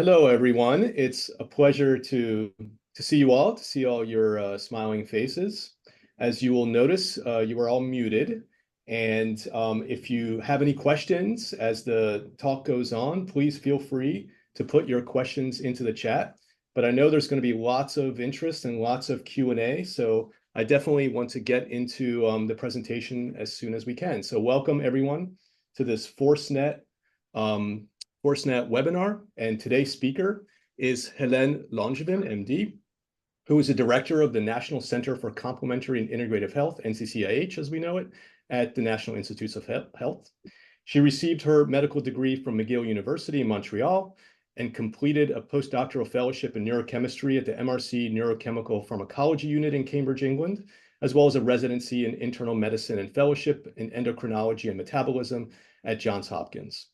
Hello, everyone. It's a pleasure to see all your smiling faces. As you will notice, you are all muted. And if you have any questions as the talk goes on, please feel free to put your questions into the chat. But I know there's going to be lots of interest and lots of Q&A, so I definitely want to get into the presentation as soon as we can. So welcome, everyone, to this ForceNet webinar, and today's speaker is Helene Langevin, MD, who is the director of the National Center for Complementary and Integrative Health, NCCIH as we know it, at the National Institutes of Health. She received her medical degree from McGill University in Montreal and completed a postdoctoral fellowship in neurochemistry at the MRC Neurochemical Pharmacology Unit in Cambridge, England, as well as a residency in internal medicine and fellowship in endocrinology and metabolism at Johns Hopkins.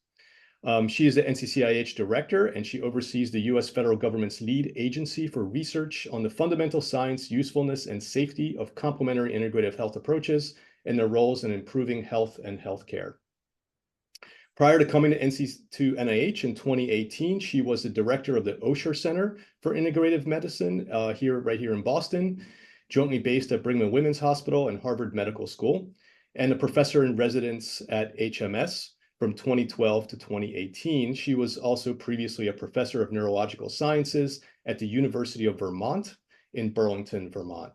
She is the NCCIH director, and she oversees the U.S. federal government's lead agency for research on the fundamental science, usefulness, and safety of complementary integrative health approaches and their roles in improving health and healthcare. Prior to coming to NIH in 2018, she was the director of the Osher Center for Integrative Medicine right here in Boston, jointly based at Brigham and Women's Hospital and Harvard Medical School, and a professor in residence at HMS. From 2012 to 2018, she was also previously a professor of neurological sciences at the University of Vermont in Burlington, Vermont.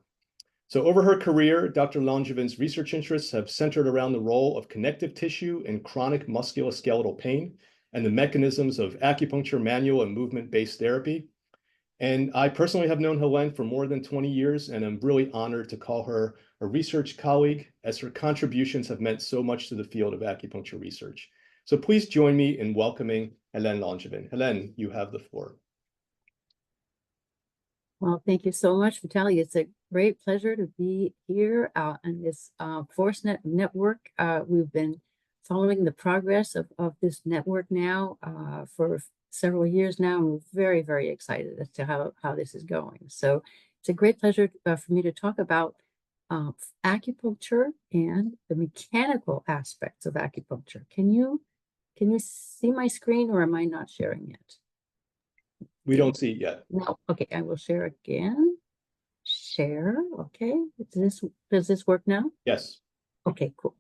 So over her career, Dr. Langevin's research interests have centered around the role of connective tissue in chronic musculoskeletal pain and the mechanisms of acupuncture, manual, and movement-based therapy. And I personally have known Helene for more than 20 years, and I'm really honored to call her a research colleague, as her contributions have meant so much to the field of acupuncture research. So please join me in welcoming Helene Langevin. Helene, you have the floor. Well, thank you so much, Vitaly. It's a great pleasure to be here on this ForceNet network. We've been following the progress of this network now for several years now. And we're very, very excited as to how this is going. So it's a great pleasure for me to talk about acupuncture and the mechanical aspects of acupuncture. Can you see my screen, or am I not sharing it? We don't see it yet. No. Okay, I will share again. Share. Okay. Does this work now? Yes. Okay, cool.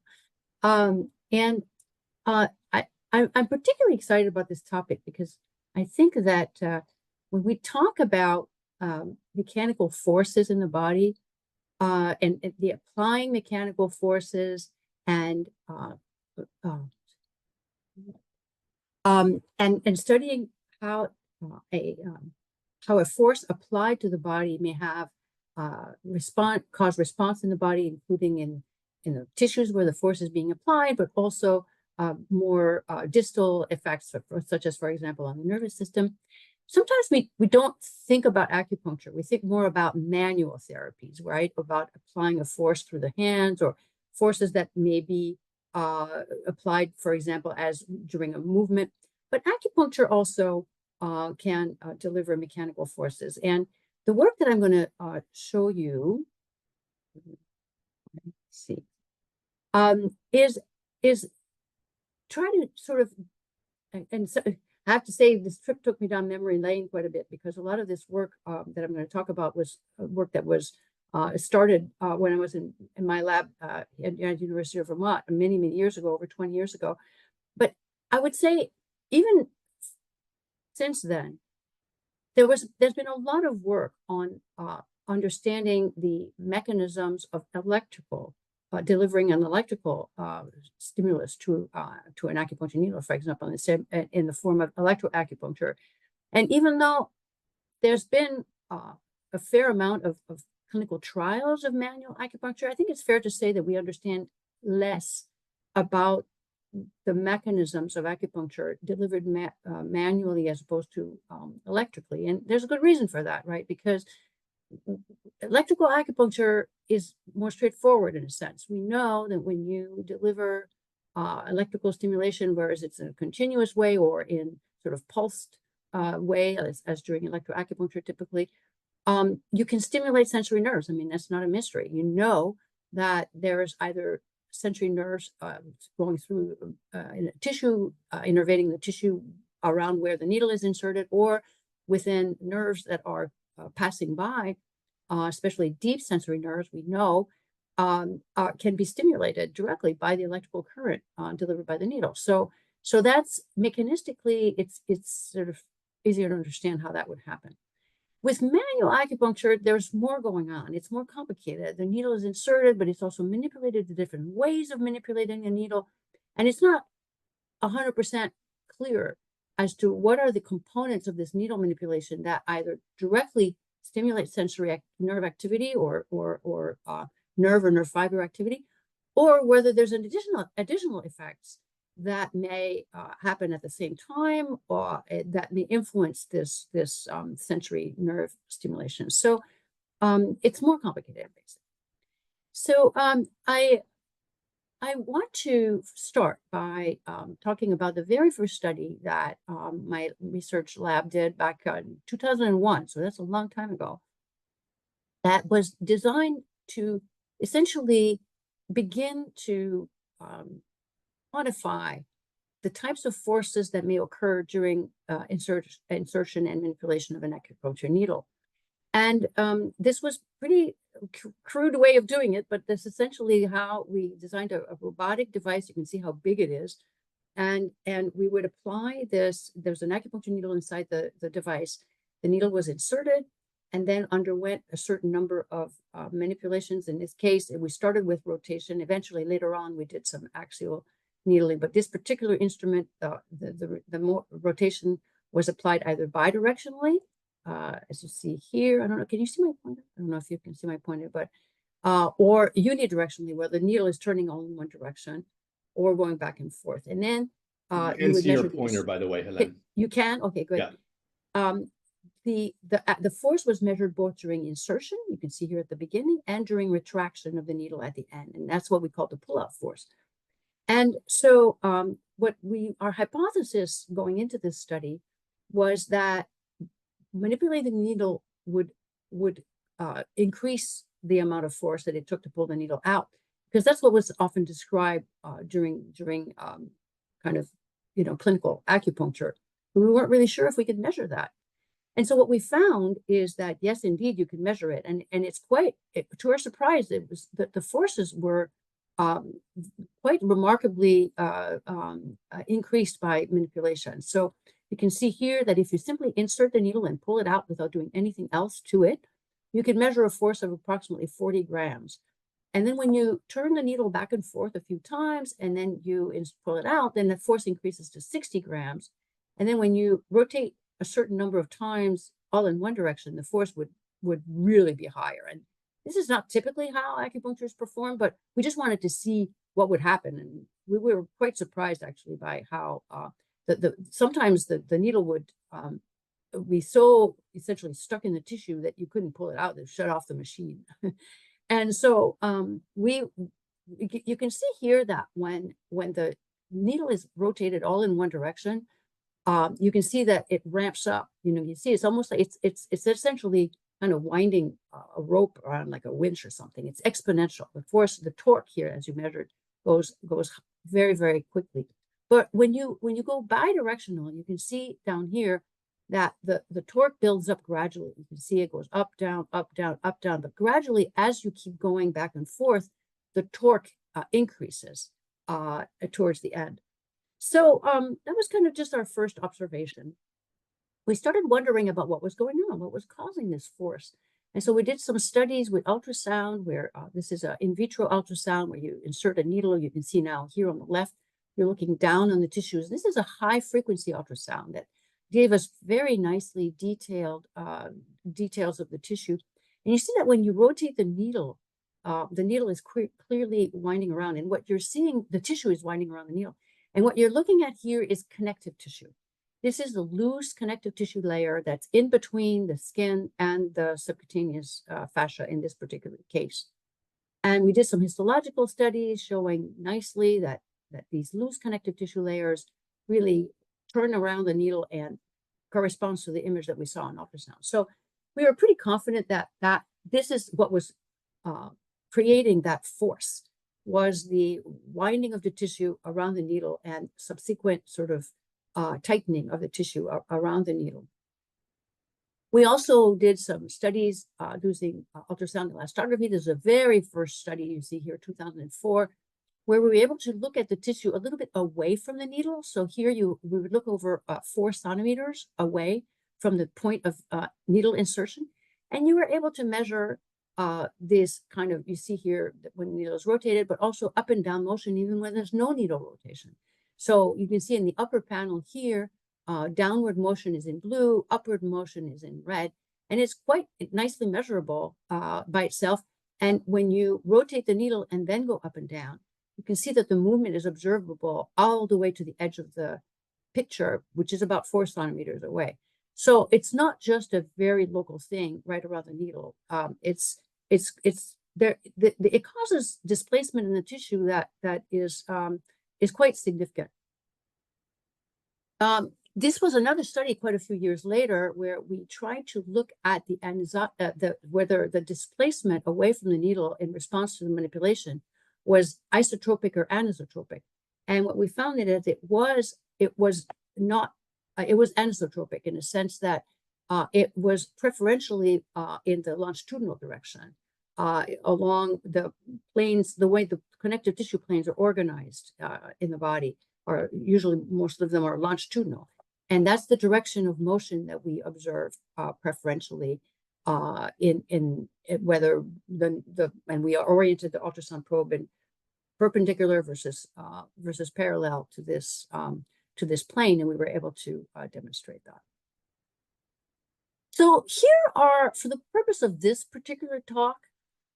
I'm particularly excited about this topic because I think that when we talk about mechanical forces in the body and the applying mechanical forces and studying how a force applied to the body may have cause response in the body, including in the tissues where the force is being applied, but also more distal effects, such as, for example, on the nervous system. Sometimes we don't think about acupuncture. We think more about manual therapies, right? About applying a force through the hands, or forces that may be applied, for example, as during a movement. But acupuncture also can deliver mechanical forces. And the work that I'm going to show you, let's see, is try to sort of, and so I have to say this trip took me down memory lane quite a bit, because a lot of this work that I'm going to talk about was work that was started when I was in my lab at the University of Vermont many, many years ago, over 20 years ago. But I would say even since then, there's been a lot of work on understanding the mechanisms of delivering an electrical stimulus to an acupuncture needle, for example, in the form of electroacupuncture. And even though there's been a fair amount of clinical trials of manual acupuncture, I think it's fair to say that we understand less about the mechanisms of acupuncture delivered manually as opposed to electrically. And there's a good reason for that, right? Because electrical acupuncture is more straightforward in a sense. We know that when you deliver electrical stimulation, whereas it's in a continuous way or in sort of pulsed way, as during electroacupuncture typically, you can stimulate sensory nerves. I mean, that's not a mystery. You know that there's either sensory nerves going through in a tissue, innervating the tissue around where the needle is inserted or within nerves that are passing by, especially deep sensory nerves, we know, can be stimulated directly by the electrical current delivered by the needle. So that's mechanistically, it's sort of easier to understand how that would happen. With manual acupuncture, there's more going on. It's more complicated. The needle is inserted, but it's also manipulated, the different ways of manipulating a needle. And it's not 100% clear as to what are the components of this needle manipulation that either directly stimulate sensory nerve activity or nerve or nerve fiber activity, or whether there's an additional effects that may happen at the same time, or that may influence this sensory nerve stimulation. So it's more complicated, basically. So I want to start by talking about the very first study that my research lab did back in 2001. So that's a long time ago. That was designed to essentially begin to quantify the types of forces that may occur during insertion and manipulation of an acupuncture needle. And this was pretty crude way of doing it, but that's essentially how we designed a robotic device. You can see how big it is. And we would apply this. There's an acupuncture needle inside the device. The needle was inserted and then underwent a certain number of manipulations. In this case, we started with rotation. Eventually, later on, we did some axial needling, but this particular instrument, the more rotation was applied either bidirectionally, as you see here. I don't know, can you see my pointer? I don't know if you can see my pointer, but or unidirectionally, where the needle is turning all in one direction or going back and forth. And then you would see your pointer, by the way, Helene. You can? Okay, good. Yeah. The force was measured both during insertion, you can see here at the beginning, and during retraction of the needle at the end. And that's what we call the pull-out force. And so our hypothesis going into this study was that manipulating the needle would increase the amount of force that it took to pull the needle out, because that's what was often described during kind of clinical acupuncture. But we weren't really sure if we could measure that. And so what we found is that yes, indeed, you can measure it, and it's to our surprise, it was that the forces were quite remarkably increased by manipulation. So you can see here that if you simply insert the needle and pull it out without doing anything else to it, you can measure a force of approximately 40 grams. And then when you turn the needle back and forth a few times and then you pull it out, then the force increases to 60 grams. And then when you rotate a certain number of times all in one direction, the force would really be higher. And this is not typically how acupuncture is performed, but we just wanted to see what would happen. And we were quite surprised actually by how sometimes the needle would be so essentially stuck in the tissue that you couldn't pull it out. They shut off the machine. And so you can see here that when the needle is rotated all in one direction, you can see that it ramps up. You see it's almost like it's essentially kind of winding a rope around like a winch or something. It's exponential. The force, the torque here, as you measured, goes very, very quickly. But when you go bidirectional, you can see down here that the torque builds up gradually. You can see it goes up, down, up, down, up, down. But gradually, as you keep going back and forth, the torque increases towards the end. So that was kind of just our first observation. We started wondering about what was going on, what was causing this force. And so we did some studies with ultrasound, where this is an in vitro ultrasound where you insert a needle. You can see now here on the left, you're looking down on the tissues. This is a high frequency ultrasound that gave us very nicely detailed details of the tissue. And you see that when you rotate the needle is clearly winding around. And what you're seeing, the tissue is winding around the needle. And what you're looking at here is connective tissue. This is the loose connective tissue layer that's in between the skin and the subcutaneous fascia in this particular case. And we did some histological studies showing nicely that these loose connective tissue layers really turn around the needle and corresponds to the image that we saw in ultrasound. So we were pretty confident that this is what was creating that force, was the winding of the tissue around the needle and subsequent sort of tightening of the tissue around the needle. We also did some studies using ultrasound elastography. This is a very first study you see here, 2004, where we were able to look at the tissue a little bit away from the needle. So here we would look over 4 centimeters away from the point of needle insertion. And you were able to measure this kind of, you see here when the needle is rotated, but also up and down motion, even when there's no needle rotation. So you can see in the upper panel here, downward motion is in blue, upward motion is in red, and it's quite nicely measurable by itself. And when you rotate the needle and then go up and down, you can see that the movement is observable all the way to the edge of the picture, which is about 4 centimeters away. So it's not just a very local thing right around the needle. It causes displacement in the tissue that is quite significant. This was another study quite a few years later where we tried to look at whether the displacement away from the needle in response to the manipulation was isotropic or anisotropic. And what we found is it was anisotropic in the sense that it was preferentially in the longitudinal direction along the planes, the way the connective tissue planes are organized in the body, or usually most of them are longitudinal. And that's the direction of motion that we observe preferentially in whether and we oriented the ultrasound probe in perpendicular versus parallel to this plane, and we were able to demonstrate that. So here are, for the purpose of this particular talk,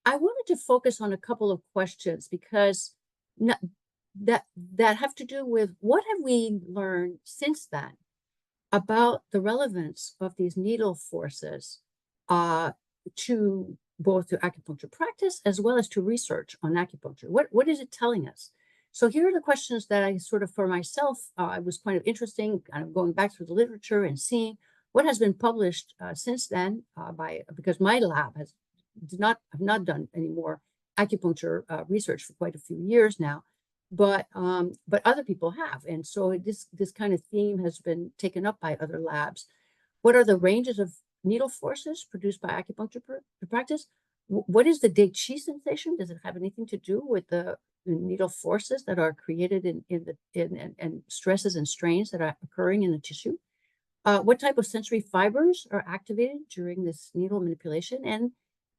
I wanted to focus on a couple of questions because that have to do with what have we learned since then about the relevance of these needle forces to both to acupuncture practice as well as to research on acupuncture. What is it telling us? So here are the questions that I sort of, for myself, it was kind of interesting, kind of going back through the literature and seeing what has been published since then because my lab have not done any more acupuncture research for quite a few years now. But other people have, and so this kind of theme has been taken up by other labs. What are the ranges of needle forces produced by acupuncture practice? What is the De Chi sensation? Does it have anything to do with the needle forces that are created in stresses and strains that are occurring in the tissue? What type of sensory fibers are activated during this needle manipulation? And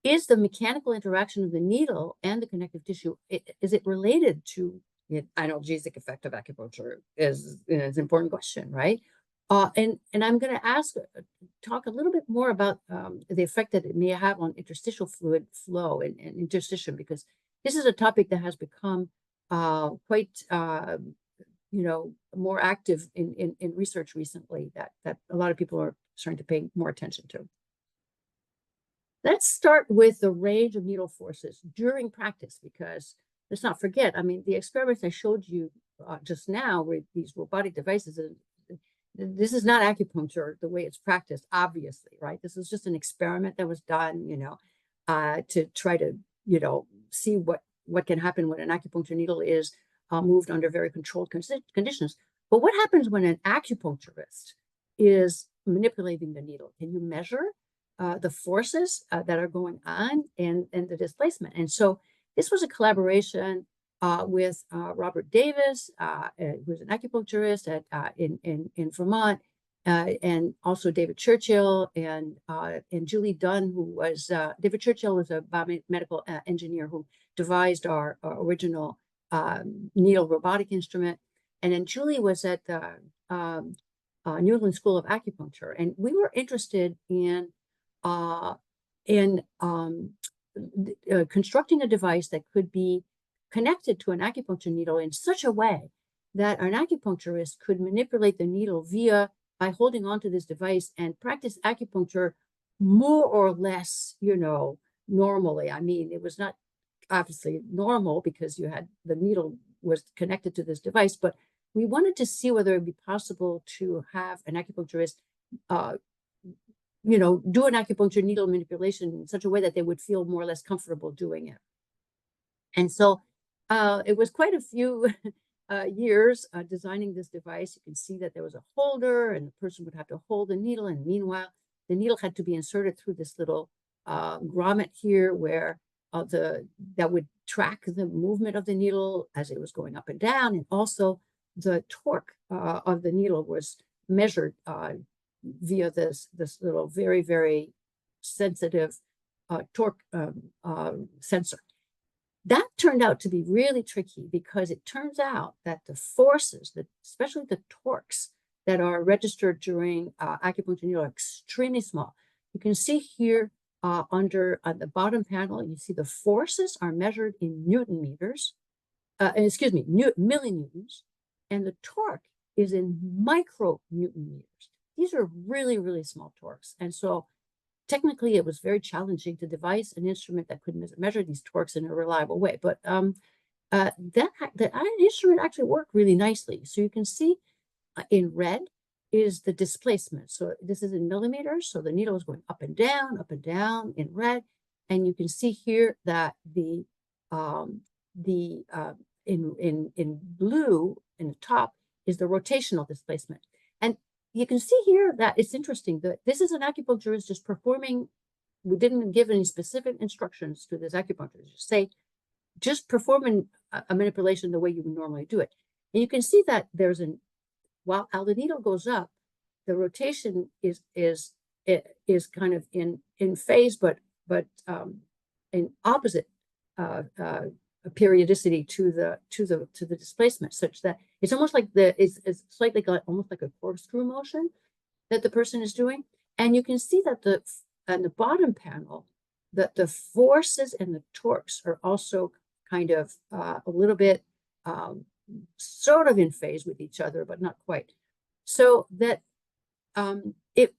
is the mechanical interaction of the needle and the connective tissue, is it related to the analgesic effect of acupuncture? Is an important question, right? And I'm going to talk a little bit more about the effect that it may have on interstitial fluid flow and interstitium, because this is a topic that has become quite more active in research recently that a lot of people are starting to pay more attention to. Let's start with the range of needle forces during practice, because let's not forget, I mean, the experiments I showed you just now with these robotic devices, this is not acupuncture the way it's practiced, obviously, right? This is just an experiment that was done, to try to, see what can happen when an acupuncture needle is moved under very controlled conditions. But what happens when an acupuncturist is manipulating the needle? Can you measure the forces that are going on and the displacement? And so this was a collaboration with Robert Davis, who's an acupuncturist in Vermont, and also David Churchill and Julie Dunn, who was David Churchill was a biomedical engineer who devised our original needle robotic instrument, and then Julie was at the New England School of Acupuncture, and we were interested in constructing a device that could be connected to an acupuncture needle in such a way that an acupuncturist could manipulate the needle by holding onto this device and practice acupuncture more or less, normally. I mean, it was not obviously normal because the needle was connected to this device, but we wanted to see whether it would be possible to have an acupuncturist do an acupuncture needle manipulation in such a way that they would feel more or less comfortable doing it. And so it was quite a few years designing this device. You can see that there was a holder, and the person would have to hold the needle, and meanwhile, the needle had to be inserted through this little grommet here, where that would track the movement of the needle as it was going up and down, and also the torque of the needle was measured via this little very, very sensitive torque sensor. That turned out to be really tricky, because it turns out that the forces, especially the torques that are registered during acupuncture needle, are extremely small. You can see here on the bottom panel, you see the forces are measured in Newton meters, millinewtons, and the torque is in micro Newton meters. These are really, really small torques. And so technically it was very challenging to devise an instrument that could measure these torques in a reliable way. But that instrument actually worked really nicely. So you can see in red is the displacement. So this is in millimeters. So the needle is going up and down in red. And you can see here that in blue in the top is the rotational displacement. And you can see here that it's interesting that this is an acupuncturist just performing. We didn't give any specific instructions to this acupuncturist. Just performing a manipulation the way you would normally do it. And you can see that there's while the needle goes up, the rotation is kind of in phase, but in opposite periodicity to the displacement, such that it's almost like it's slightly almost like a corkscrew motion that the person is doing. And you can see that on the bottom panel, that the forces and the torques are also kind of a little bit sort of in phase with each other, but not quite. So that it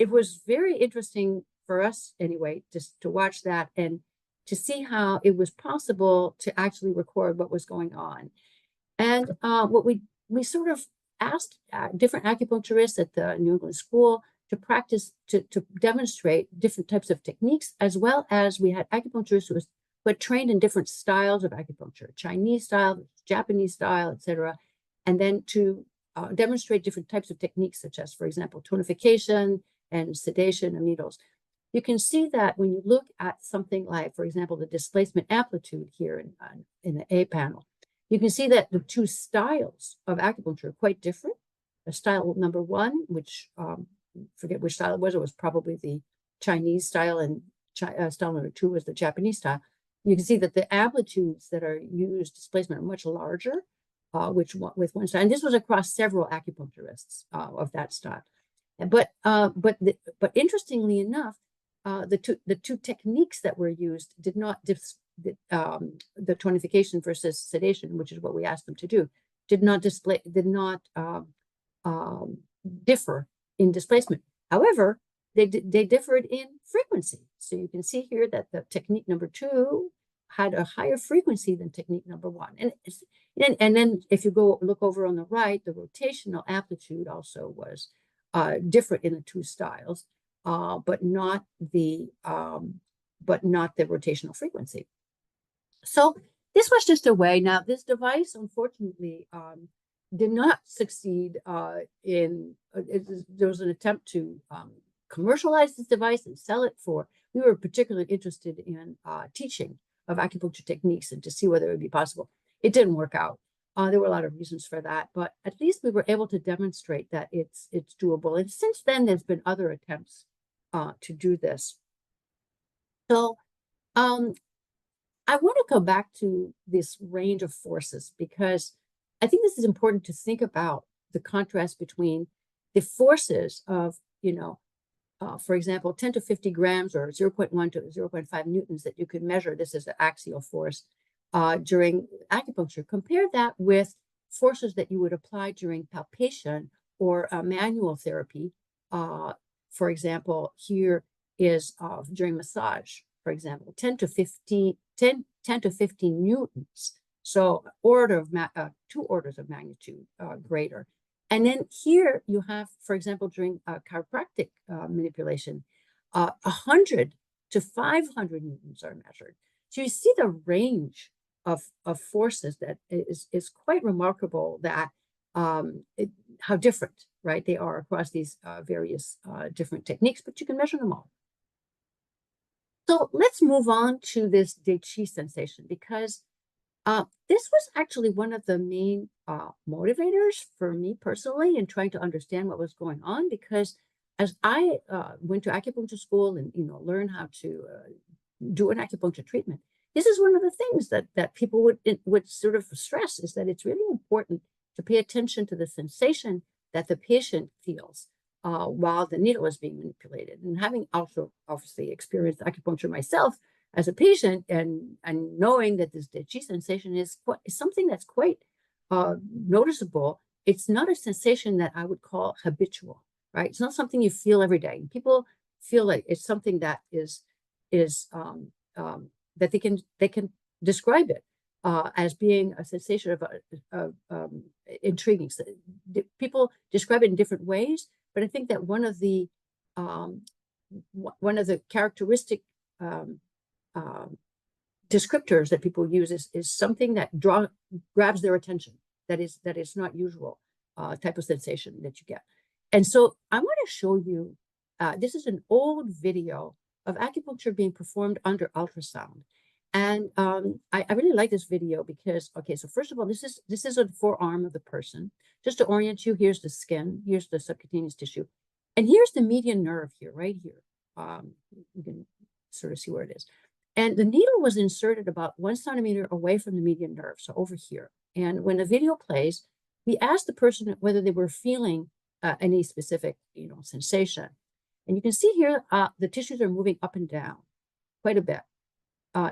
was very interesting for us anyway, just to watch that and to see how it was possible to actually record what was going on. And what we sort of asked different acupuncturists at the New England School to practice, to demonstrate different types of techniques, as well as we had acupuncturists who had trained in different styles of acupuncture, Chinese style, Japanese style, etc. And then to demonstrate different types of techniques, such as, for example, tonification and sedation of needles. You can see that when you look at something like, for example, the displacement amplitude here in the A panel, you can see that the two styles of acupuncture are quite different. The style number one, which forget which style it was probably the Chinese style, and style number two was the Japanese style. You can see that the amplitudes that are used, displacement, are much larger, with one style. And this was across several acupuncturists of that style. But interestingly enough, the two techniques that were used did not the tonification versus sedation, which is what we asked them to do, did not differ in displacement. However, they differed in frequency. So you can see here that the technique number two had a higher frequency than technique number one. And then if you go look over on the right, the rotational amplitude also was different in the two styles, but not the rotational frequency. So this was just a way. Now, this device, unfortunately, did not succeed there was an attempt to commercialize this device and sell it for. We were particularly interested in teaching of acupuncture techniques and to see whether it would be possible. It didn't work out. There were a lot of reasons for that, but at least we were able to demonstrate that it's doable. And since then, there's been other attempts to do this. So I want to go back to this range of forces, because I think this is important to think about the contrast between the forces of, for example, 10 to 50 grams or 0.1 to 0.5 newtons that you could measure. This is the axial force during acupuncture. Compare that with forces that you would apply during palpation or manual therapy. For example, here is during massage, for example, 10 to 15 newtons. So two orders of magnitude greater. And then here you have, for example, during chiropractic manipulation, 100 to 500 newtons are measured. So you see the range of forces that is quite remarkable that how different, right, they are across these various different techniques, but you can measure them all. So let's move on to this De Qi sensation, because this was actually one of the main motivators for me personally in trying to understand what was going on, because as I went to acupuncture school and learn how to do an acupuncture treatment, this is one of the things that people would sort of stress, is that it's really important to pay attention to the sensation that the patient feels while the needle is being manipulated. And having also obviously experienced acupuncture myself as a patient, and knowing that this De Qi sensation is something that's quite noticeable, it's not a sensation that I would call habitual, right? It's not something you feel every day. People feel like it's something that is that they can describe it as being a sensation of intriguing. So people describe it in different ways, but I think that one of the characteristic descriptors that people use is something that grabs their attention, that is not usual type of sensation that you get. And so I want to show you, this is an old video of acupuncture being performed under ultrasound. And I really like this video because, okay, so first of all, this is a forearm of the person. Just to orient you, here's the skin, here's the subcutaneous tissue, and here's the median nerve here, right here. You can sort of see where it is. And the needle was inserted about 1 centimeter away from the median nerve, so over here. And when the video plays, we asked the person whether they were feeling any specific, sensation. And you can see here, the tissues are moving up and down quite a bit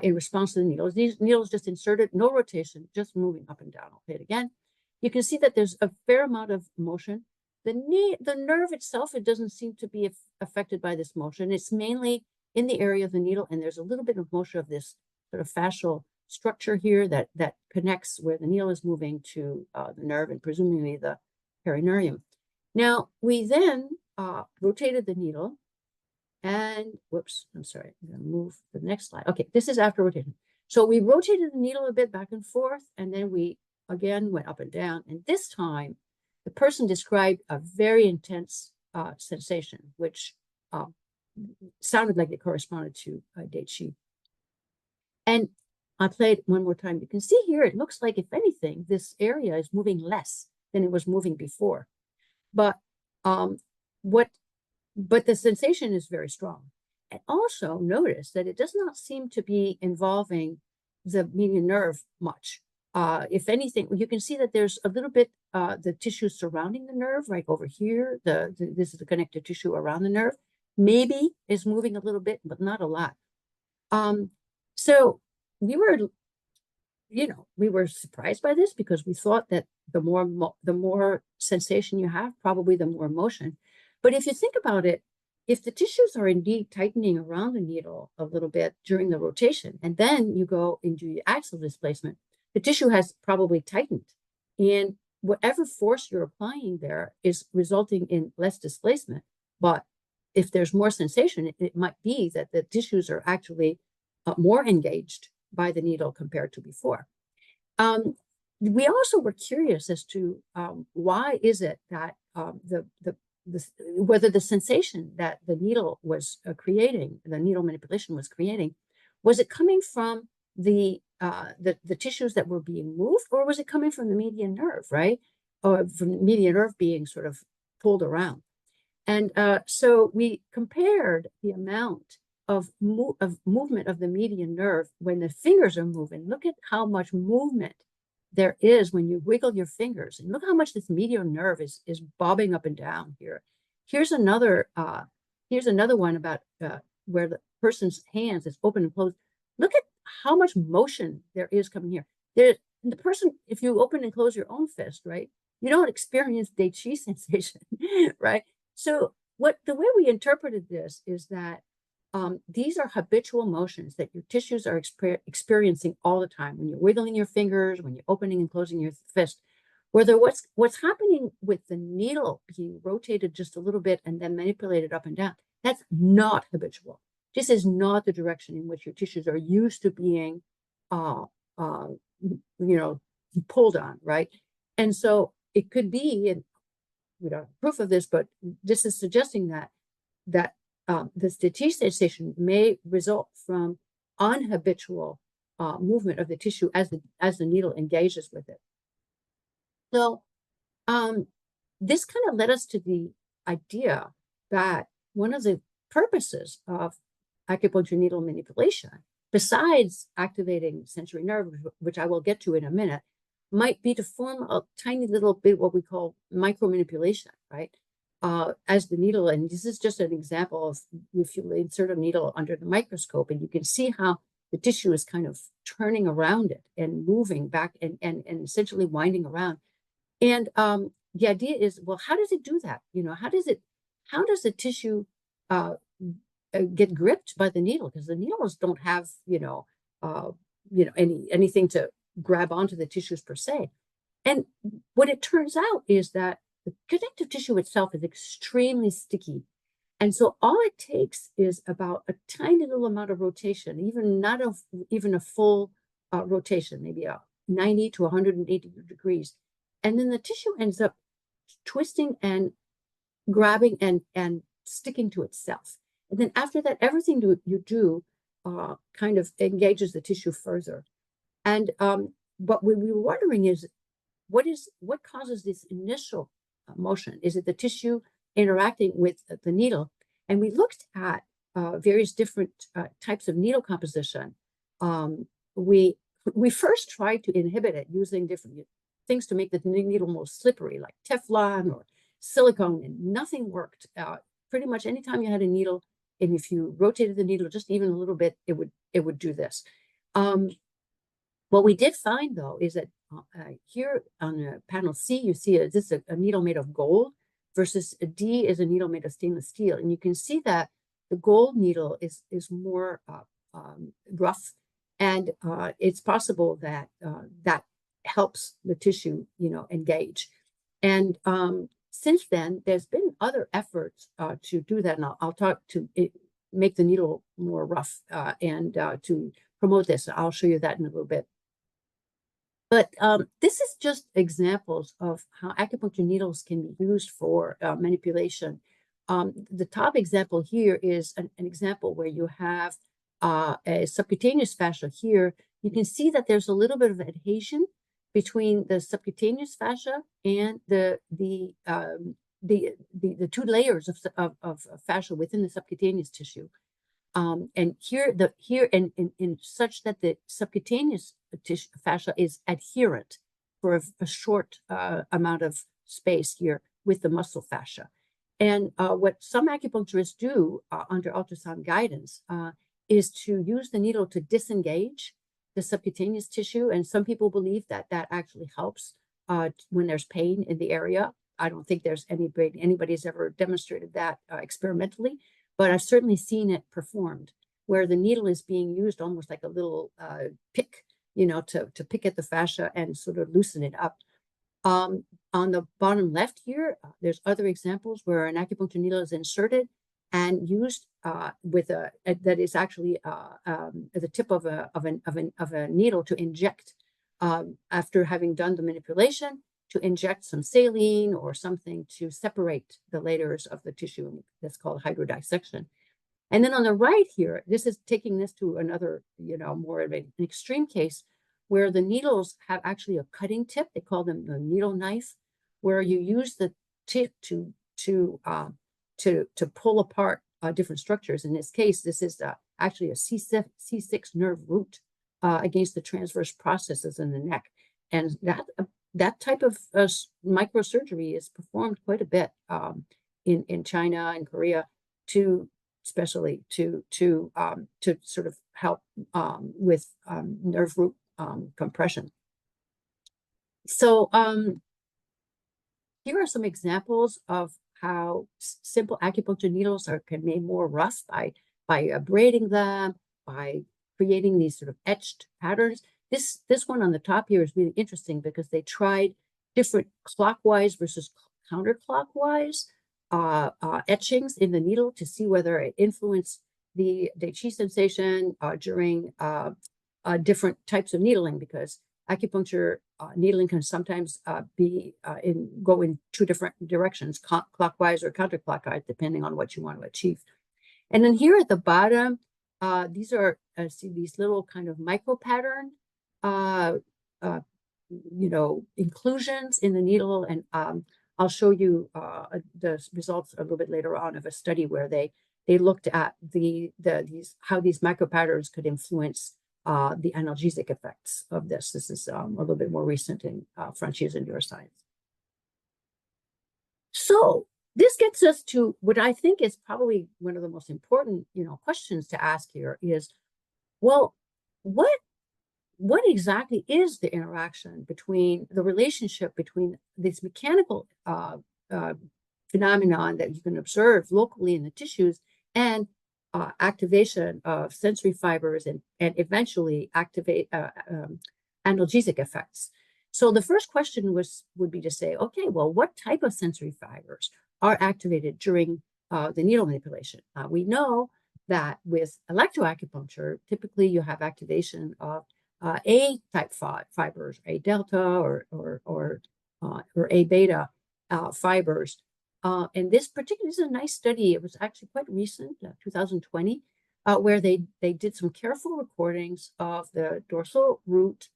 in response to the needles. These needles just inserted, no rotation, just moving up and down. I'll play it again. You can see that there's a fair amount of motion. The nerve itself, it doesn't seem to be affected by this motion. It's mainly in the area of the needle, and there's a little bit of motion of this sort of fascial structure here that connects where the needle is moving to the nerve and presumably the perineurium. Now, we then rotated the needle, and whoops, I'm sorry, I'm going to move the next slide. Okay, this is after rotation. So we rotated the needle a bit back and forth, and then we again went up and down. And this time, the person described a very intense sensation, which sounded like it corresponded to De Qi. And I played one more time. You can see here, it looks like, if anything, this area is moving less than it was moving before. But the sensation is very strong. And also notice that it does not seem to be involving the median nerve much. If anything, you can see that there's a little bit, the tissue surrounding the nerve, right over here. This is the connective tissue around the nerve. Maybe is moving a little bit, but not a lot. So we were surprised by this, because we thought that the more sensation you have, probably the more motion. But if you think about it, if the tissues are indeed tightening around the needle a little bit during the rotation, and then you go into your axial displacement, the tissue has probably tightened. And whatever force you're applying there is resulting in less displacement. But if there's more sensation, it might be that the tissues are actually more engaged by the needle compared to before. We also were curious as to why is it that whether the sensation that the needle was creating, the needle manipulation was creating, was it coming from the tissues that were being moved, or was it coming from the median nerve, right? Or from the median nerve being sort of pulled around. And so we compared the amount of movement of the median nerve when the fingers are moving. Look at how much movement there is when you wiggle your fingers, and look how much this median nerve is bobbing up and down here. Here's another one about where the person's hands is open and closed. Look at how much motion there is coming here. The person, if you open and close your own fist, right, you don't experience De Qi sensation, right? So the way we interpreted this is that these are habitual motions that your tissues are experiencing all the time. When you're wiggling your fingers, when you're opening and closing your fist, whether what's happening with the needle being rotated just a little bit and then manipulated up and down, that's not habitual. This is not the direction in which your tissues are used to being pulled on, right? And so it could be, and we don't have proof of this, but this is suggesting that this TT sensation may result from unhabitual movement of the tissue as the needle engages with it. So this kind of led us to the idea that one of the purposes of acupuncture needle manipulation, besides activating sensory nerve, which I will get to in a minute, might be to form a tiny little bit what we call micro manipulation, right? As the needle, and this is just an example of if you insert a needle under the microscope, and you can see how the tissue is kind of turning around it and moving back and essentially winding around. And the idea is, well, how does it do that? How does the tissue get gripped by the needle? Because the needles don't have, anything to grab onto the tissues per se. And what it turns out is that the connective tissue itself is extremely sticky. And so all it takes is about a tiny little amount of rotation, even a full rotation, maybe a 90 to 180 degrees. And then the tissue ends up twisting and grabbing and sticking to itself. And then after that, everything you do kind of engages the tissue further. And what we were wondering is, what causes this initial motion? Is it the tissue interacting with the needle? And we looked at various different types of needle composition. We first tried to inhibit it using different things to make the needle more slippery, like Teflon or silicone, and nothing worked. Pretty much anytime you had a needle, and if you rotated the needle just even a little bit, it would do this. What we did find, though, is that here on panel C, you see this is a needle made of gold versus a D is a needle made of stainless steel. And you can see that the gold needle is more rough, and it's possible that that helps the tissue, engage. And since then, there's been other efforts to do that, and I'll talk to make the needle more rough and to promote this. I'll show you that in a little bit. But this is just examples of how acupuncture needles can be used for manipulation. The top example here is an example where you have a subcutaneous fascia here. You can see that there's a little bit of adhesion between the subcutaneous fascia and the two layers of fascia within the subcutaneous tissue. And here in such that the subcutaneous tissue fascia is adherent for a short amount of space here with the muscle fascia. And what some acupuncturists do under ultrasound guidance is to use the needle to disengage the subcutaneous tissue. And some people believe that that actually helps when there's pain in the area. I don't think there's anybody's ever demonstrated that experimentally, but I've certainly seen it performed where the needle is being used almost like a little pick, to pick at the fascia and sort of loosen it up. On the bottom left here, there's other examples where an acupuncture needle is inserted and used with that is actually the tip of a needle to inject after having done the manipulation, to inject some saline or something to separate the layers of the tissue. That's called hydrodissection. And then on the right here, this is taking this to another, more of an extreme case where the needles have actually a cutting tip. They call them the needle knife, where you use the tip to pull apart different structures. In this case, this is actually a C6 nerve root against the transverse processes in the neck. And that type of microsurgery is performed quite a bit in China and Korea, especially to sort of help with nerve root compression. So here are some examples of how simple acupuncture needles can be made more rough by braiding them, by creating these sort of etched patterns. This one on the top here is really interesting because they tried different clockwise versus counterclockwise etchings in the needle to see whether it influenced the chi sensation during different types of needling, because acupuncture needling can sometimes go in two different directions, clockwise or counterclockwise, depending on what you want to achieve. And then here at the bottom, these are see these little kind of micro pattern, inclusions in the needle, and I'll show you the results a little bit later on of a study where they looked at how these micro patterns could influence the analgesic effects of this. This is a little bit more recent in Frontiers in Neuroscience. So this gets us to what I think is probably one of the most important, questions to ask here is, well, what exactly is the interaction between the relationship between this mechanical phenomenon that you can observe locally in the tissues and activation of sensory fibers and eventually activate analgesic effects? So the first question would be to say, okay, well, what type of sensory fibers are activated during the needle manipulation? We know that with electroacupuncture, typically you have activation of A-type fibers, A delta or A beta fibers. And this is a nice study. It was actually quite recent, 2020, where they did some careful recordings of the dorsal root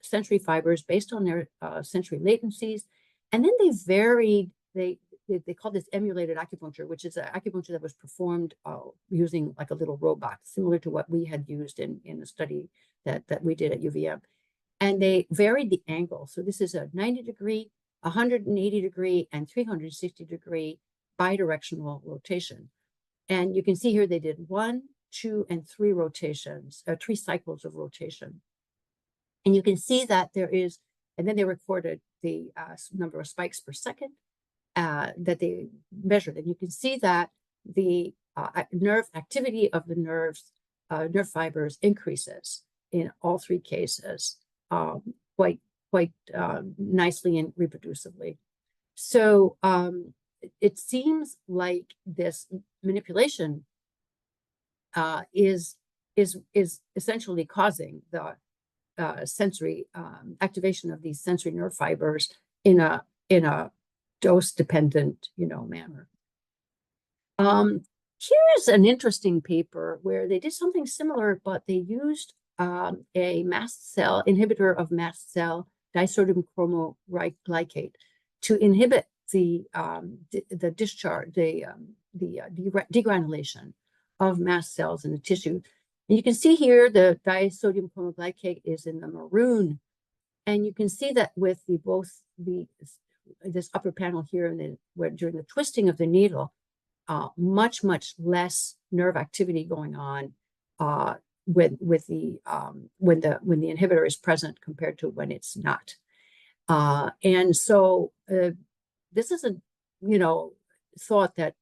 sensory fibers based on their sensory latencies. And then they varied, they call this emulated acupuncture, which is an acupuncture that was performed using like a little robot, similar to what we had used in the study that we did at UVM. And they varied the angle. So this is a 90-degree, 180-degree, and 360-degree bidirectional rotation. And you can see here they did 1, 2, and 3 rotations, 3 cycles of rotation. And you can see that there is, and then they recorded the number of spikes per second that they measured. And you can see that the nerve activity of the nerve fibers increases in all 3 cases quite nicely and reproducibly. So it seems like this manipulation is essentially causing the sensory activation of these sensory nerve fibers in a dose-dependent, manner. Here's an interesting paper where they did something similar, but they used a mast cell inhibitor of mast cell disodium chromoglycate to inhibit the discharge, the degranulation of mast cells in the tissue. And you can see here the disodium chromoglycate is in the maroon, and you can see that with this upper panel here, and then where during the twisting of the needle, much less nerve activity going on when the inhibitor is present compared to when it's not. And so this is a thought that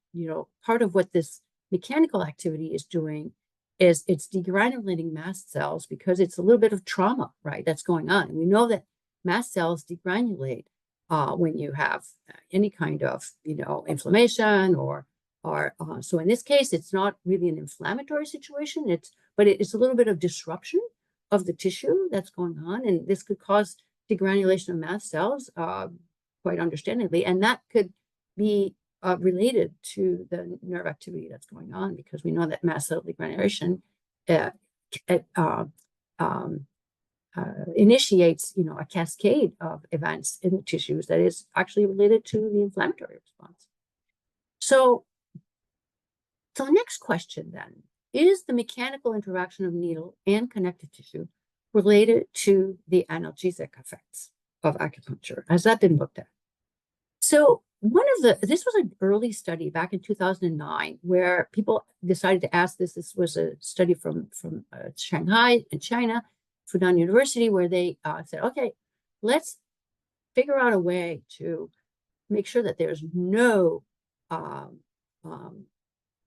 part of what this mechanical activity is doing is it's degranulating mast cells because it's a little bit of trauma, right, that's going on. And we know that mast cells degranulate when you have any kind of inflammation or so in this case it's not really an inflammatory situation, but it's a little bit of disruption of the tissue that's going on, and this could cause degranulation of mast cells quite understandably, and that could be related to the nerve activity that's going on, because we know that mast cell degranulation initiates a cascade of events in the tissues that is actually related to the inflammatory response. So the next question then, is the mechanical interaction of needle and connective tissue related to the analgesic effects of acupuncture? Has that been looked at? So this was an early study back in 2009 where people decided to ask this. This was a study from Shanghai in China, Fudan University, where they said, okay, let's figure out a way to make sure that there's no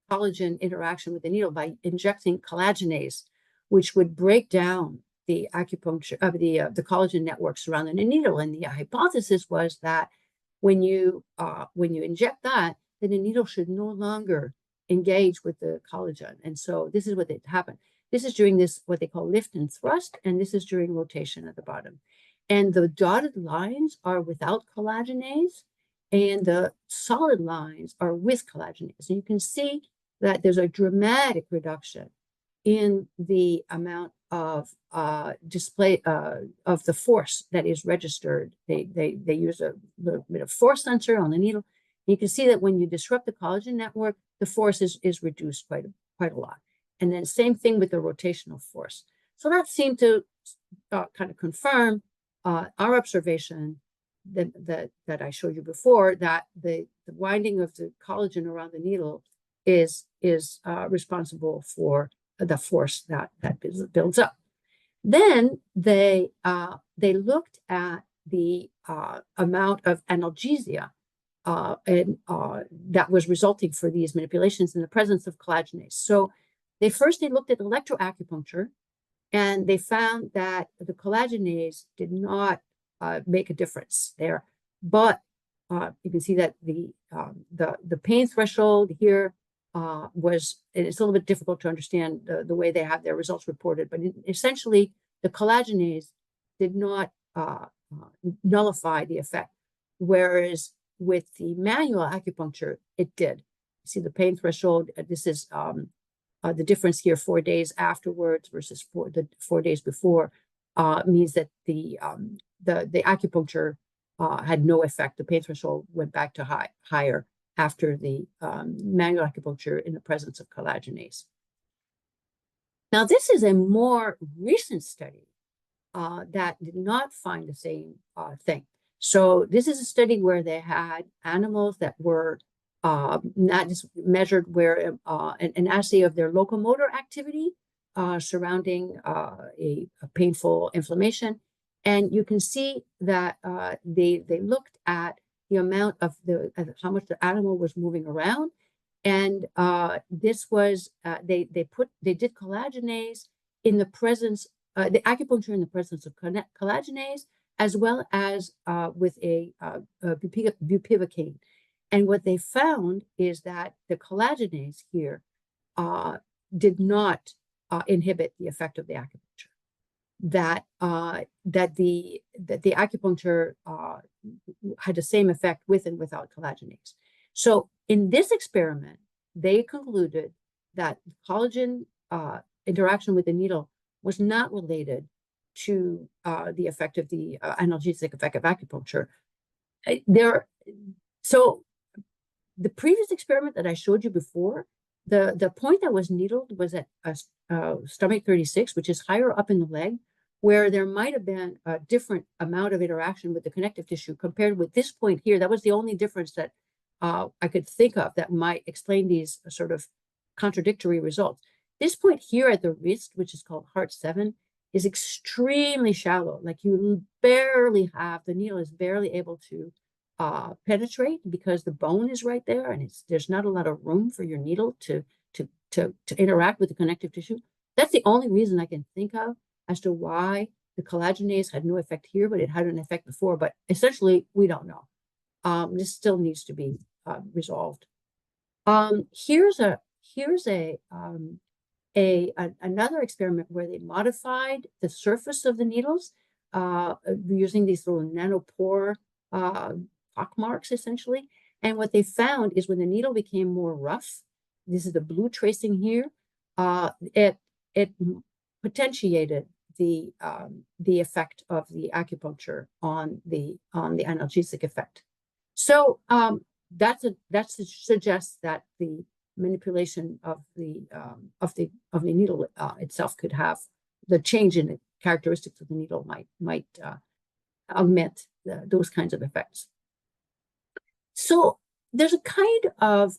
collagen interaction with the needle by injecting collagenase, which would break down the acupuncture of the collagen network surrounding the needle. And the hypothesis was that when you inject that, then the needle should no longer engage with the collagen. And so this is what happened. This is during this, what they call lift and thrust, and this is during rotation at the bottom. And the dotted lines are without collagenase, and the solid lines are with collagenase. And you can see that there's a dramatic reduction in the amount of display of the force that is registered. They use a little bit of force sensor on the needle. You can see that when you disrupt the collagen network, the force is reduced quite a lot. And then same thing with the rotational force. So that seemed to kind of confirm our observation that I showed you before, that the winding of the collagen around the needle is responsible for the force that builds up. Then they looked at the amount of analgesia that was resulting for these manipulations in the presence of collagenase. So they looked at electroacupuncture, and they found that the collagenase did not make a difference there. But you can see that the pain threshold here it's a little bit difficult to understand the way they have their results reported, but essentially the collagenase did not nullify the effect, whereas with the manual acupuncture, it did. You see the pain threshold, this is the difference here 4 days afterwards versus 4 days before, means that the acupuncture had no effect. The pain threshold went back to higher after the manual acupuncture in the presence of collagenase. Now, this is a more recent study that did not find the same thing. So this is a study where they had animals that were not just measured where an assay of their locomotor activity surrounding a painful inflammation. And you can see that they looked at the amount of how much the animal was moving around, and this was they did collagenase in the presence the acupuncture in the presence of collagenase, as well as with a bupivacaine. And what they found is that the collagenase here did not inhibit the effect of the acupuncture. That the acupuncture had the same effect with and without collagenase. So in this experiment, they concluded that collagen interaction with the needle was not related to the effect of the analgesic effect of acupuncture. So the previous experiment that I showed you before, the point that was needled was at stomach 36, which is higher up in the leg, where there might have been a different amount of interaction with the connective tissue compared with this point here. That was the only difference that I could think of that might explain these sort of contradictory results. This point here at the wrist, which is called heart 7, is extremely shallow. Like you barely have, the needle is barely able to penetrate because the bone is right there, and there's not a lot of room for your needle to interact with the connective tissue. That's the only reason I can think of as to why the collagenase had no effect here, but it had an effect before. But essentially, we don't know. This still needs to be resolved. Here's another experiment where they modified the surface of the needles using these little nanopore pock marks, essentially. And what they found is when the needle became more rough, this is the blue tracing here, it potentiated the effect of the acupuncture on the analgesic effect. So that suggests that the manipulation of the needle itself could have the change in the characteristics of the needle might augment those kinds of effects. So there's a kind of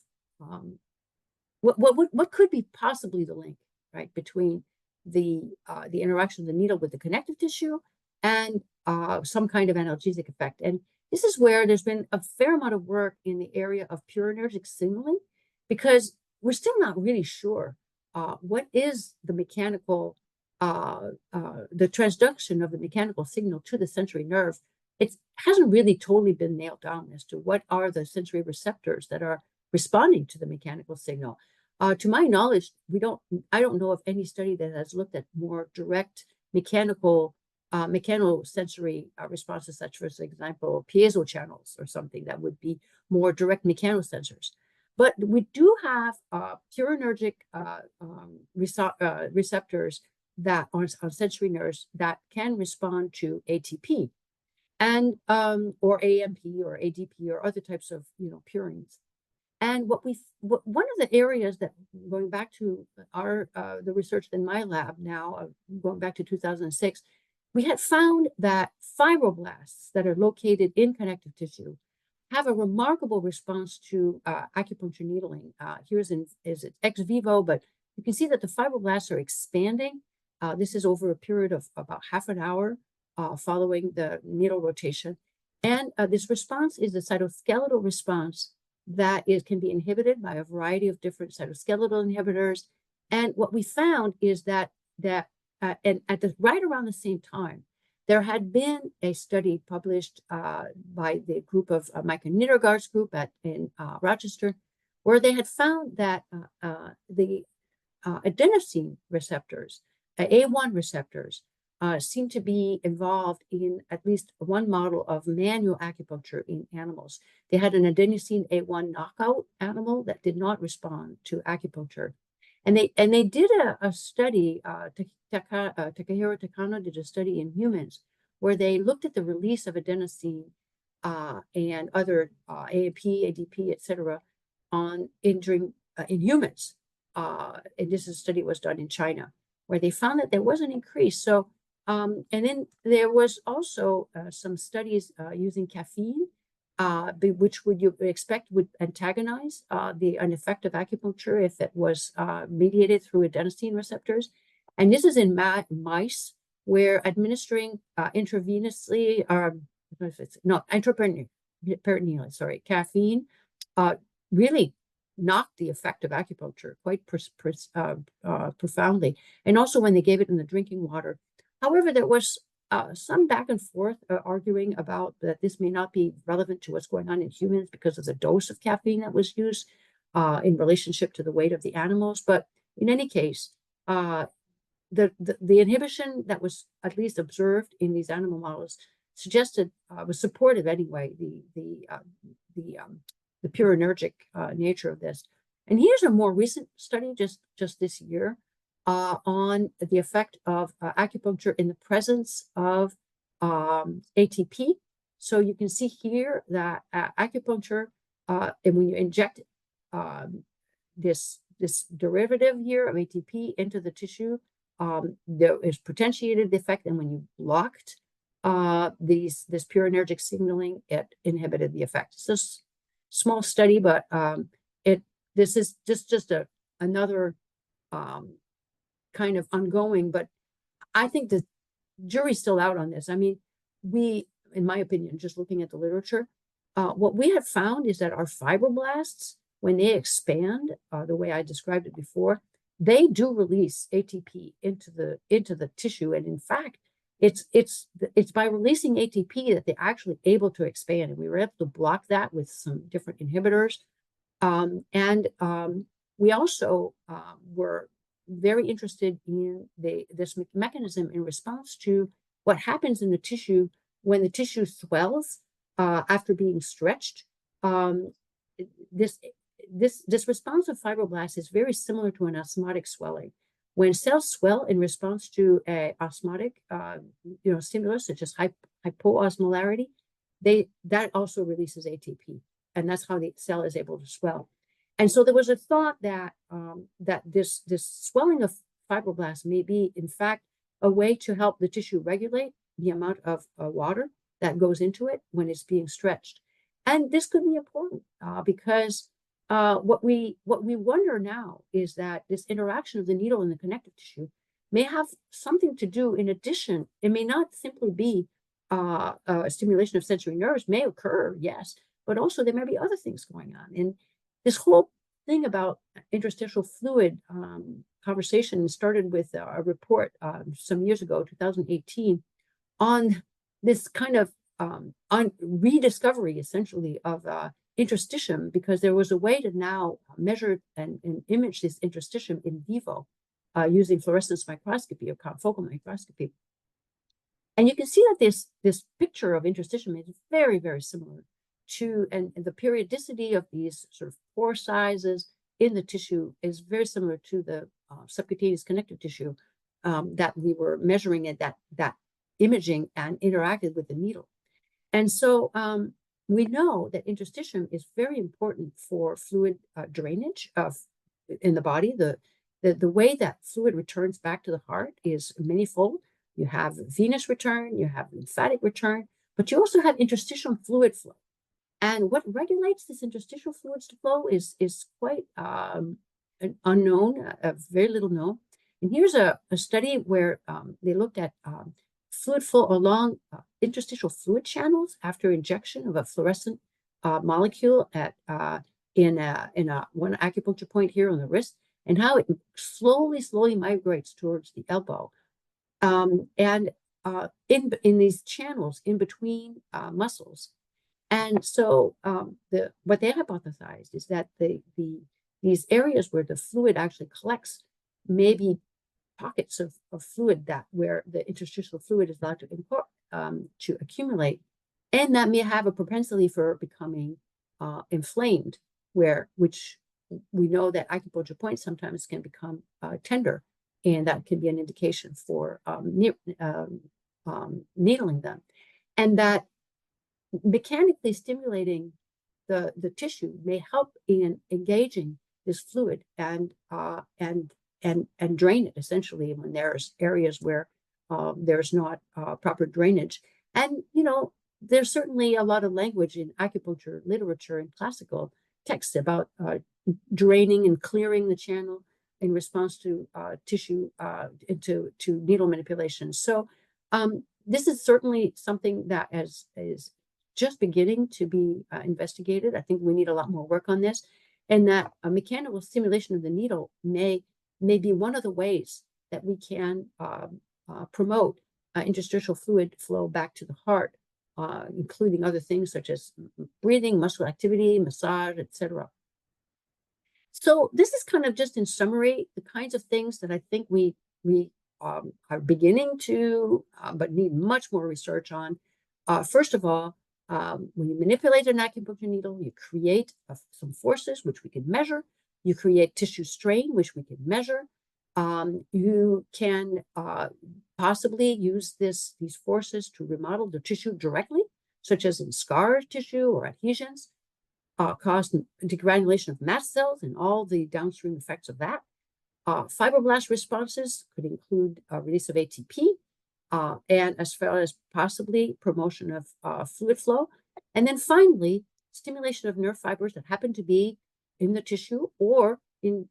what could be possibly the link, right, between the interaction of the needle with the connective tissue and some kind of analgesic effect. And this is where there's been a fair amount of work in the area of purinergic signaling, because we're still not really sure what is the mechanical, the transduction of the mechanical signal to the sensory nerve. It hasn't really totally been nailed down as to what are the sensory receptors that are responding to the mechanical signal. To my knowledge, I don't know of any study that has looked at more direct mechanosensory responses, such as, for example, piezo channels or something that would be more direct mechanosensors. But we do have purinergic receptors that on sensory nerves that can respond to ATP and or AMP or ADP or other types of purines. And one of the areas that, going back to the research in my lab now, going back to 2006, we had found that fibroblasts that are located in connective tissue have a remarkable response to acupuncture needling. Is it ex vivo, but you can see that the fibroblasts are expanding. This is over a period of about half an hour following the needle rotation. And this response is a cytoskeletal response that can be inhibited by a variety of different cytoskeletal inhibitors. And what we found is that and right around the same time, there had been a study published by the group of Micah Nittergaard's group in Rochester, where they had found that the adenosine receptors, A1 receptors, seem to be involved in at least one model of manual acupuncture in animals. They had an adenosine A1 knockout animal that did not respond to acupuncture. And they did a study, Takahiro Takano did a study in humans where they looked at the release of adenosine and other AMP, ADP, etc., in humans. And this study was done in China, where they found that there was an increase. So, and then there was also some studies using caffeine, which you expect would antagonize an effect of acupuncture if it was mediated through adenosine receptors. And this is in mice where administering intravenously, intraperitoneally, sorry, caffeine really knocked the effect of acupuncture quite profoundly. And also when they gave it in the drinking water. However, there was some back and forth arguing about that this may not be relevant to what's going on in humans because of the dose of caffeine that was used in relationship to the weight of the animals. But in any case, the inhibition that was at least observed in these animal models suggested was supportive anyway, the purinergic nature of this. And here's a more recent study just this year on the effect of acupuncture in the presence of ATP. So you can see here that acupuncture, and when you inject this derivative here of ATP into the tissue, there is potentiated effect, and when you blocked this purinergic signaling, it inhibited the effect. So small study, but this is just another kind of ongoing, but I think the jury's still out on this. I mean, in my opinion, just looking at the literature, what we have found is that our fibroblasts, when they expand, the way I described it before, they do release ATP into the tissue, and in fact, it's by releasing ATP that they're actually able to expand, and we were able to block that with some different inhibitors, and we also were very interested in this mechanism in response to what happens in the tissue when the tissue swells after being stretched. This response of fibroblasts is very similar to an osmotic swelling. When cells swell in response to a osmotic stimulus, such as hypoosmolarity, that also releases ATP, and that's how the cell is able to swell. And so there was a thought that this swelling of fibroblasts may be, in fact, a way to help the tissue regulate the amount of water that goes into it when it's being stretched. And this could be important because what we wonder now is that this interaction of the needle and the connective tissue may have something to do in addition. It may not simply be a stimulation of sensory nerves, may occur, yes, but also there may be other things going on. And this whole thing about interstitial fluid conversation started with a report some years ago, 2018, on this kind of on rediscovery, essentially, of interstitium because there was a way to now measure and image this interstitium in vivo using fluorescence microscopy or confocal microscopy. And you can see that this picture of interstitium is very, very similar to, and the periodicity of these sort of pore sizes in the tissue is very similar to the subcutaneous connective tissue that we were measuring at that imaging and interacted with the needle. And so we know that interstitium is very important for fluid drainage in the body. The way that fluid returns back to the heart is manifold. You have venous return, you have lymphatic return, but you also have interstitial fluid flow. And what regulates this interstitial fluids flow is quite unknown, very little known. And here's a study where they looked at fluid flow along interstitial fluid channels after injection of a fluorescent molecule in one acupuncture point here on the wrist, and how it slowly migrates towards the elbow. And in these channels in between muscles. And so what they hypothesized is that these areas where the fluid actually collects may be pockets of fluid where the interstitial fluid is allowed to accumulate, and that may have a propensity for becoming inflamed, which we know that acupuncture points sometimes can become tender, and that can be an indication for needling them, and that mechanically stimulating the tissue may help in engaging this fluid and drain it essentially when there's areas where there's not proper drainage. And there's certainly a lot of language in acupuncture literature and classical texts about draining and clearing the channel in response to tissue to needle manipulation. So this is certainly something that is just beginning to be investigated. I think we need a lot more work on this, and that a mechanical stimulation of the needle may be one of the ways that we can promote interstitial fluid flow back to the heart, including other things such as breathing, muscle activity, massage, etc. So this is kind of just in summary the kinds of things that I think we are beginning to, but need much more research on. First of all, when you manipulate an acupuncture needle, you create some forces which we can measure. You create tissue strain, which we can measure. You can possibly use these forces to remodel the tissue directly, such as in scar tissue or adhesions, cause degranulation of mast cells and all the downstream effects of that. Fibroblast responses could include release of ATP, and as far as possibly promotion of fluid flow. And then finally, stimulation of nerve fibers that happen to be in the tissue or in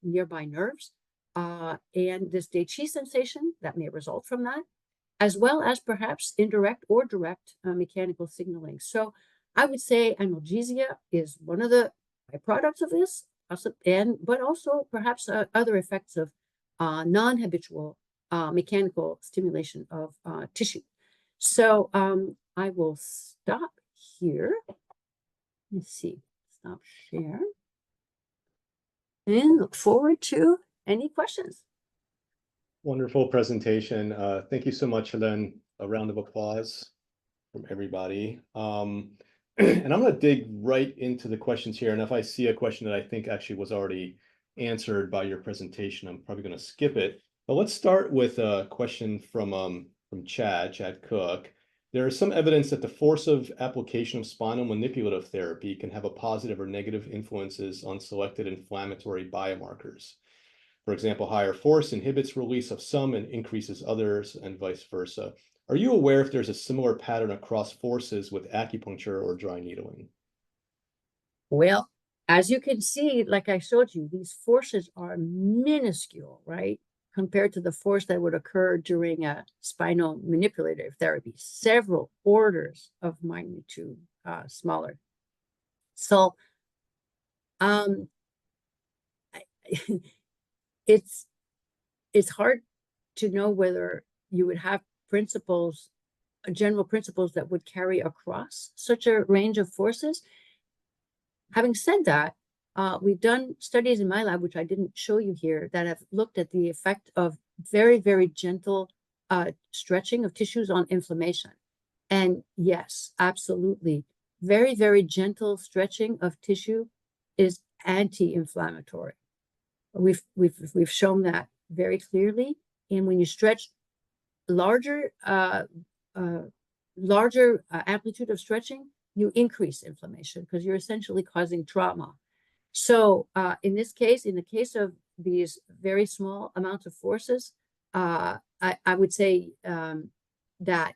nearby nerves, and this De Qi sensation that may result from that, as well as perhaps indirect or direct mechanical signaling. So I would say analgesia is one of the byproducts of this, but also perhaps other effects of non-habitual mechanical stimulation of tissue. So I will stop here. Let's see, stop share. And look forward to any questions. Wonderful presentation. Thank you so much, Helene. A round of applause from everybody. And I'm going to dig right into the questions here. And if I see a question that I think actually was already answered by your presentation, I'm probably going to skip it. But let's start with a question from Chad Cook. There is some evidence that the force of application of spinal manipulative therapy can have a positive or negative influences on selected inflammatory biomarkers. For example, higher force inhibits release of some and increases others, and vice versa. Are you aware if there's a similar pattern across forces with acupuncture or dry needling? Well, as you can see, like I showed you, these forces are minuscule, right? Compared to the force that would occur during a spinal manipulative therapy, several orders of magnitude smaller. So it's hard to know whether you would have general principles that would carry across such a range of forces. having said that, we've done studies in my lab, which I didn't show you here, that have looked at the effect of very, very gentle stretching of tissues on inflammation. And yes, absolutely. Very, very gentle stretching of tissue is anti-inflammatory. We've shown that very clearly. And when you stretch larger amplitude of stretching, you increase inflammation because you're essentially causing trauma. So in this case, in the case of these very small amounts of forces, I would say that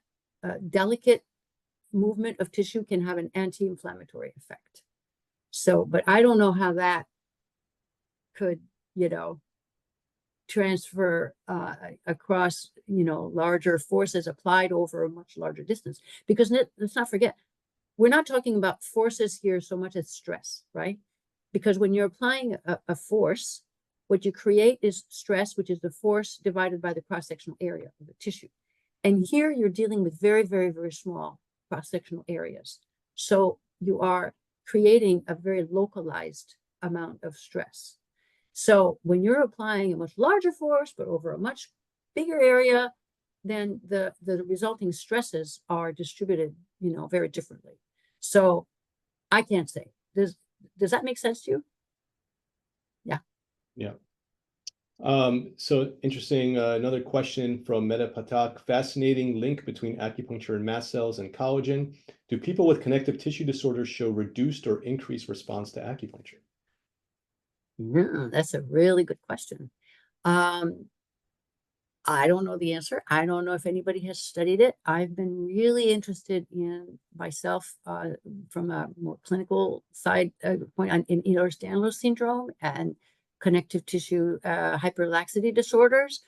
delicate movement of tissue can have an anti-inflammatory effect. So, but I don't know how that could, transfer across, larger forces applied over a much larger distance. Because let's not forget, we're not talking about forces here so much as stress, right? Because when you're applying a force, what you create is stress, which is the force divided by the cross-sectional area of the tissue. And here you're dealing with very, very, very small cross-sectional areas. So you are creating a very localized amount of stress. So when you're applying a much larger force, but over a much bigger area, then the resulting stresses are distributed, very differently. So I can't say. Does that make sense to you? Yeah. Yeah. So interesting. Another question from Meta Patak. Fascinating link between acupuncture and mast cells and collagen. Do people with connective tissue disorders show reduced or increased response to acupuncture? No, that's a really good question. I don't know the answer. I don't know if anybody has studied it. I've been really interested in myself from a more clinical side point in Ehlers-Danlos syndrome and connective tissue hyperlaxity disorders.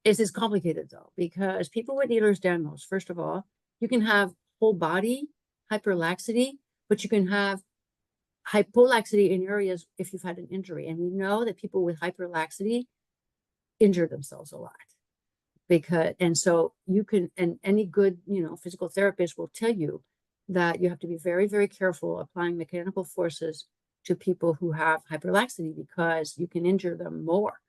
This is complicated though, because people with Ehlers-Danlos, first of all, you can have whole body hyperlaxity, but you can have hypolaxity in areas if you've had an injury. And we know that people with hyperlaxity injure themselves a lot and so you can, and any good, physical therapist will tell you that you have to be very, very careful applying mechanical forces to people who have hyperlaxity because you can injure them more.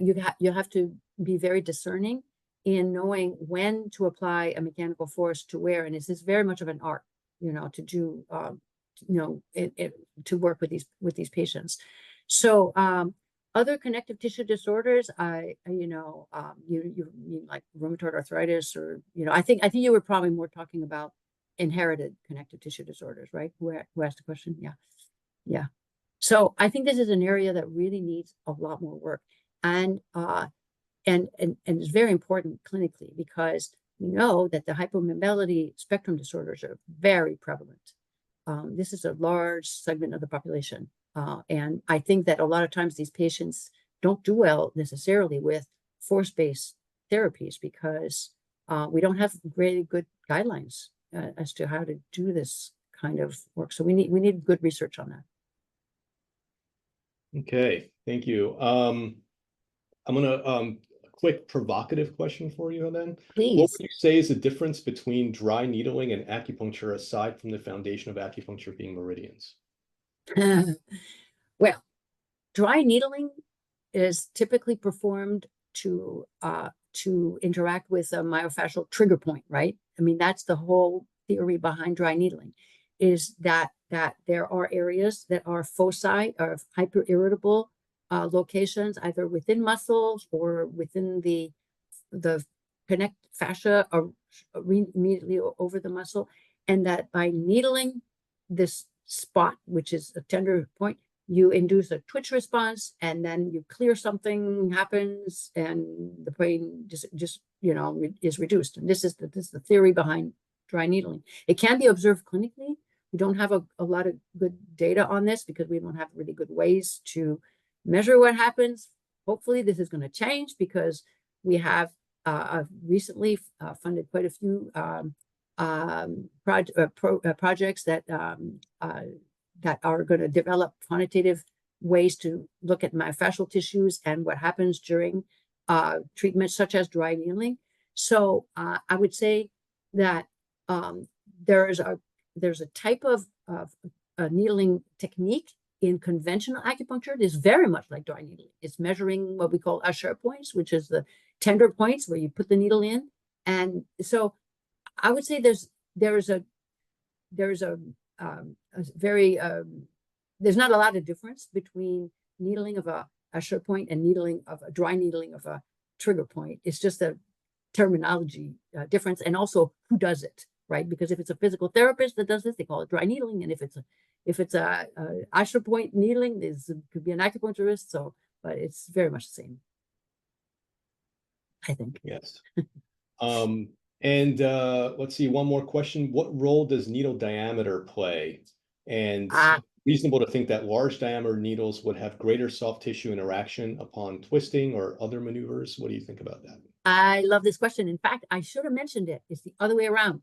You have to be very discerning in knowing when to apply a mechanical force to where, and this is very much of an art, to do, to work with these patients. So, other connective tissue disorders, you mean like rheumatoid arthritis, or I think you were probably more talking about inherited connective tissue disorders, right? Who asked the question? Yeah. So I think this is an area that really needs a lot more work, and it's very important clinically because we know that the hypomobility spectrum disorders are very prevalent. This is a large segment of the population. And I think that a lot of times these patients don't do well necessarily with force-based therapies because we don't have really good guidelines as to how to do this kind of work. So we need good research on that. Okay, thank you. I'm gonna a quick provocative question for you, Helene. Please. What would you say is the difference between dry needling and acupuncture aside from the foundation of acupuncture being meridians? Well, dry needling is typically performed to interact with a myofascial trigger point, right? I mean, that's the whole theory behind dry needling, is that there are areas that are foci of hyperirritable locations, either within muscles or within the connect fascia or immediately over the muscle, and that by needling this spot, which is a tender point, you induce a twitch response, and then you clear, something happens, and the pain just is reduced. And this is the theory behind dry needling. It can be observed clinically. We don't have a lot of good data on this because we don't have really good ways to measure what happens. Hopefully this is going to change because we have recently funded quite a few projects that are going to develop quantitative ways to look at myofascial tissues and what happens during treatments such as dry needling. So I would say that there's a type of needling technique in conventional acupuncture is very much like dry needling. It's measuring what we call usher points, which is the tender points where you put the needle in. And so I would say there's not a lot of difference between needling of a usher point and needling of a dry needling of a trigger point. It's just a terminology difference, and also who does it, right? Because if it's a physical therapist that does this, they call it dry needling, and if it's a usher point needling, it could be an acupuncturist. So, but it's very much the same, I think. Yes. And let's see, one more question. What role does needle diameter play? And reasonable to think that large diameter needles would have greater soft tissue interaction upon twisting or other maneuvers. What do you think about that? I love this question. In fact, I should have mentioned it. It's the other way around.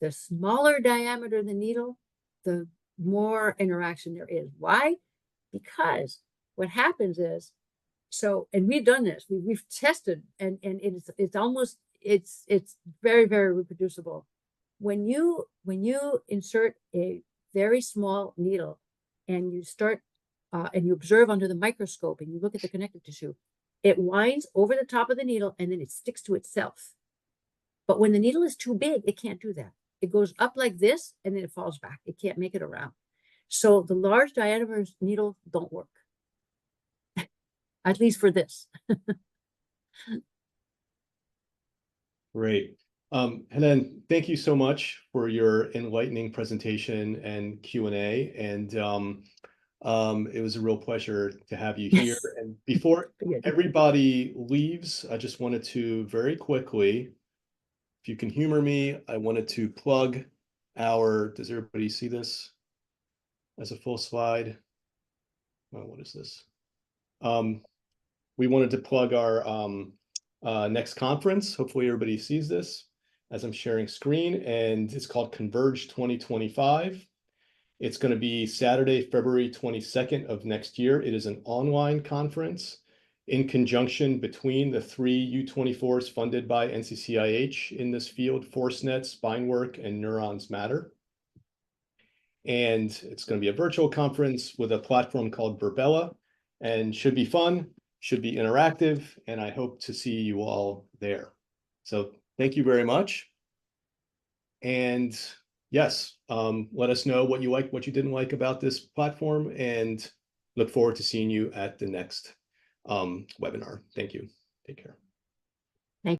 The smaller diameter the needle, the more interaction there is. Why? Because what happens is, and we've done this, we've tested, and it's very, very reproducible. When you insert a very small needle and you start and you observe under the microscope and you look at the connective tissue, it winds over the top of the needle and then it sticks to itself. But when the needle is too big, it can't do that. It goes up like this and then it falls back. It can't make it around. So the large diameter needles don't work, at least for this. Great. Helene, thank you so much for your enlightening presentation and Q&A. And it was a real pleasure to have you here. And before everybody leaves, I just wanted to very quickly, if you can humor me, I wanted to plug does everybody see this as a full slide? Oh, what is this? We wanted to plug our next conference. Hopefully everybody sees this as I'm sharing screen, and it's called Converge 2025. It's going to be Saturday, February 22nd of next year. It is an online conference in conjunction between the 3 U24s funded by NCCIH in this field: ForceNet, Spinework, and Neurons Matter. And it's going to be a virtual conference with a platform called Verbella, and should be fun, should be interactive, and I hope to see you all there. So thank you very much. And yes, let us know what you like, what you didn't like about this platform, and look forward to seeing you at the next webinar. Thank you. Take care.